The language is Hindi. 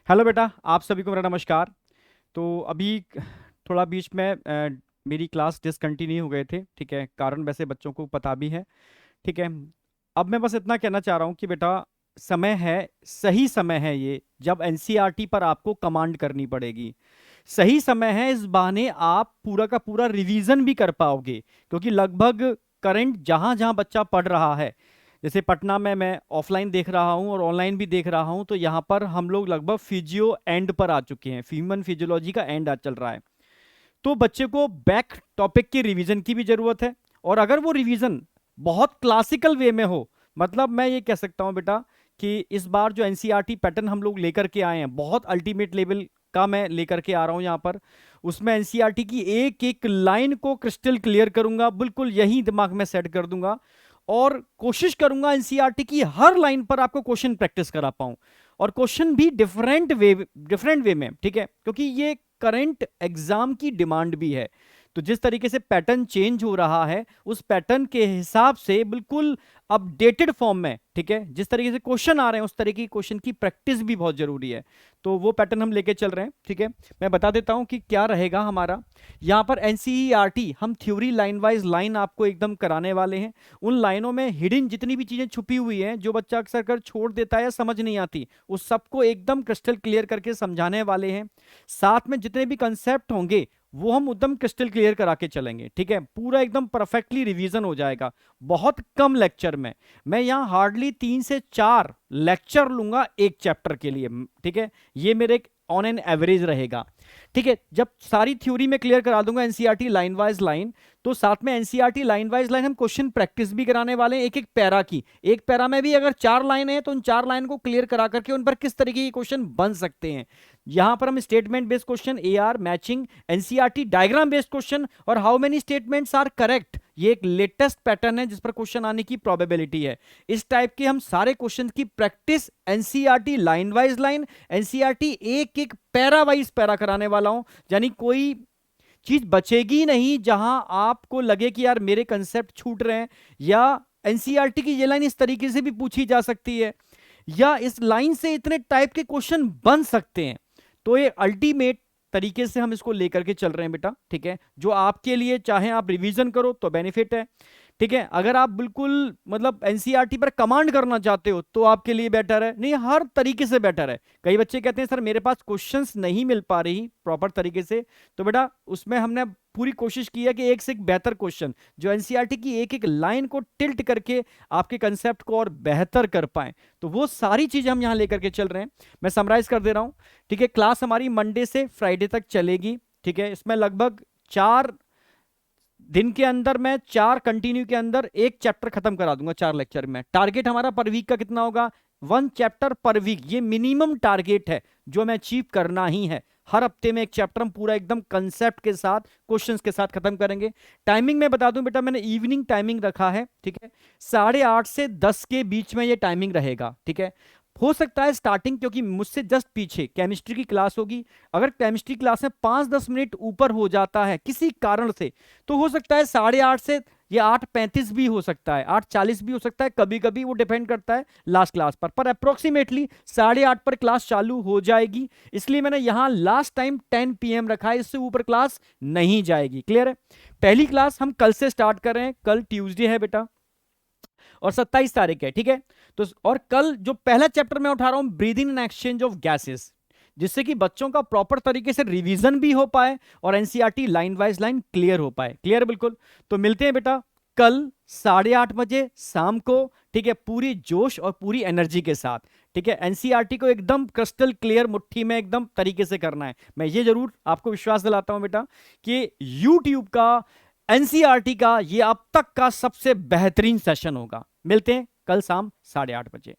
हेलो बेटा, आप सभी को मेरा नमस्कार। तो अभी थोड़ा बीच में मेरी क्लास डिसकंटिन्यू हो गए थे, ठीक है। कारण वैसे बच्चों को पता भी है, ठीक है। अब मैं बस इतना कहना चाह रहा हूँ कि बेटा, समय है, सही समय है ये जब एनसीईआरटी पर आपको कमांड करनी पड़ेगी। सही समय है, इस बहाने आप पूरा का पूरा रिवीजन भी कर पाओगे, क्योंकि लगभग करंट जहां जहां बच्चा पढ़ रहा है, जैसे पटना में मैं ऑफलाइन देख रहा हूं और ऑनलाइन भी देख रहा हूं, तो यहाँ पर हम लोग लगभग फिजियो एंड पर आ चुके हैं, ह्यूमन फिजियोलॉजी का एंड आज चल रहा है। तो बच्चे को बैक टॉपिक की रिवीजन की भी जरूरत है। और अगर वो रिवीजन बहुत क्लासिकल वे में हो, मतलब मैं ये कह सकता हूं बेटा कि इस बार जो एनसीईआरटी पैटर्न हम लोग लेकर के आए हैं, बहुत अल्टीमेट लेवल का मैं लेकर के आ रहा हूं यहाँ पर। उसमें एनसीईआरटी की एक एक लाइन को क्रिस्टल क्लियर करूंगा, बिल्कुल यही दिमाग में सेट कर दूंगा। और कोशिश करूंगा एनसीईआरटी की हर लाइन पर आपको क्वेश्चन प्रैक्टिस करा पाऊं, और क्वेश्चन भी डिफरेंट वे में, ठीक है, क्योंकि ये करंट एग्जाम की डिमांड भी है। तो जिस तरीके से पैटर्न चेंज हो रहा है, उस पैटर्न के हिसाब से बिल्कुल अपडेटेड फॉर्म में, ठीक है, जिस तरीके से क्वेश्चन आ रहे हैं उस तरीके के क्वेश्चन की प्रैक्टिस भी बहुत जरूरी है। तो वो पैटर्न हम लेके चल रहे हैं, ठीक है। मैं बता देता हूं कि क्या रहेगा हमारा यहाँ पर एनसीईआरटी। हम थ्योरी लाइन वाइज लाइन आपको एकदम कराने वाले हैं। उन लाइनों में हिडन जितनी भी चीजें छुपी हुई हैं, जो बच्चा अक्सर कर छोड़ देता है या समझ नहीं आती, उस सबको एकदम क्रिस्टल क्लियर करके समझाने वाले हैं। साथ में जितने भी कंसेप्ट होंगे वो हम एकदम क्रिस्टल क्लियर करा के चलेंगे, ठीक है। पूरा एकदम परफेक्टली रिवीजन हो जाएगा बहुत कम लेक्चर में। मैं यहाँ हार्डली 3 से 4 लेक्चर लूंगा एक चैप्टर के लिए, ठीक है। ये मेरे ऑन एन एवरेज रहेगा, ठीक है। जब सारी थ्योरी में क्लियर करा दूंगा एनसीईआरटी लाइन वाइज लाइन, तो साथ में एनसीईआरटी लाइन वाइज लाइन हम क्वेश्चन प्रैक्टिस भी कराने वाले हैं, एक एक पैरा की। एक पैरा में भी अगर 4 लाइन है तो उन 4 लाइन को क्लियर करा करके उन पर किस तरीके के क्वेश्चन बन सकते हैं। यहां पर हम statement based question, AR matching, NCERT diagram based question और how many statements are correct, ये एक लेटेस्ट पैटर्न है जिस पर क्वेश्चन आने की प्रोबेबिलिटी है। इस टाइप के हम सारे क्वेश्चन की practice NCERT line wise line, NCERT एक एक पैरा वाइज पैरा कराने वाला हूं। यानी कोई चीज बचेगी नहीं जहां आपको लगे कि यार मेरे कंसेप्ट छूट रहे हैं, या एनसीईआरटी की ये लाइन इस तरीके से भी पूछी जा सकती है, या इस लाइन से इतने टाइप के क्वेश्चन बन सकते हैं। तो ये अल्टीमेट तरीके से हम इसको लेकर के चल रहे हैं बेटा, ठीक है। जो आपके लिए, चाहे आप रिवीजन करो तो बेनिफिट है, ठीक है। अगर आप बिल्कुल मतलब एनसीईआरटी पर कमांड करना चाहते हो तो आपके लिए बेटर है, नहीं हर तरीके से बेटर है। कई बच्चे कहते हैं सर मेरे पास क्वेश्चंस नहीं मिल पा रही प्रॉपर तरीके से, तो बेटा उसमें हमने पूरी कोशिश की है कि एक से एक बेहतर क्वेश्चन जो एनसीईआरटी की एक एक लाइन को टिल्ट करके आपके कंसेप्ट को और बेहतर कर पाए, तो वो सारी चीजें हम यहां लेकर के चल रहे हैं। मैं समराइज कर दे रहा हूं, ठीक है। क्लास हमारी मंडे से फ्राइडे तक चलेगी, ठीक है। इसमें लगभग 4 दिन के अंदर, मैं 4 कंटिन्यू के अंदर एक चैप्टर खत्म करा दूंगा 4 लेक्चर में। टारगेट हमारा पर वीक का कितना होगा? 1 चैप्टर पर वीक, ये मिनिमम टारगेट है जो हमें अचीव करना ही है। हर हफ्ते में एक चैप्टर हम पूरा एकदम कंसेप्ट के साथ, क्वेश्चंस के साथ खत्म करेंगे। टाइमिंग में बता दूं बेटा, मैंने इवनिंग टाइमिंग रखा है, ठीक है। 8:30 से 10 के बीच में ये टाइमिंग रहेगा, ठीक है। हो सकता है स्टार्टिंग, क्योंकि मुझसे जस्ट पीछे केमिस्ट्री की क्लास होगी, अगर केमिस्ट्री क्लास में 5-10 मिनट ऊपर हो जाता है किसी कारण से, तो हो सकता है 8:30 से ये 8:35 भी हो सकता है, 8:40 भी हो सकता है, कभी कभी वो डिपेंड करता है लास्ट क्लास पर अप्रोक्सीमेटली 8:30 पर क्लास चालू हो जाएगी। इसलिए मैंने यहां लास्ट टाइम 10 PM रखा है, इससे ऊपर क्लास नहीं जाएगी। क्लियर है? पहली क्लास हम कल से स्टार्ट कर रहे हैं, कल ट्यूसडे है बेटा और 27 तारीख है, ठीक है। तो और कल जो पहला चैप्टर मैं उठा रहा हूं, breathing and exchange of gases, जिससे कि बच्चों का प्रॉपर तरीके से रिवीजन भी हो पाए और NCERT line wise line clear हो पाए। क्लियर बिल्कुल? तो मिलते हैं बेटा कल 8:30 शाम को, ठीक है, पूरी जोश और पूरी एनर्जी के साथ, ठीक है। एनसीईआरटी को एकदम क्रिस्टल क्लियर मुट्ठी में एकदम तरीके से करना है। मैं ये जरूर आपको विश्वास दिलाता हूं बेटा कि यूट्यूब का एनसीईआरटी का ये अब तक का सबसे बेहतरीन सेशन होगा। मिलते हैं कल शाम 8:30 बजे।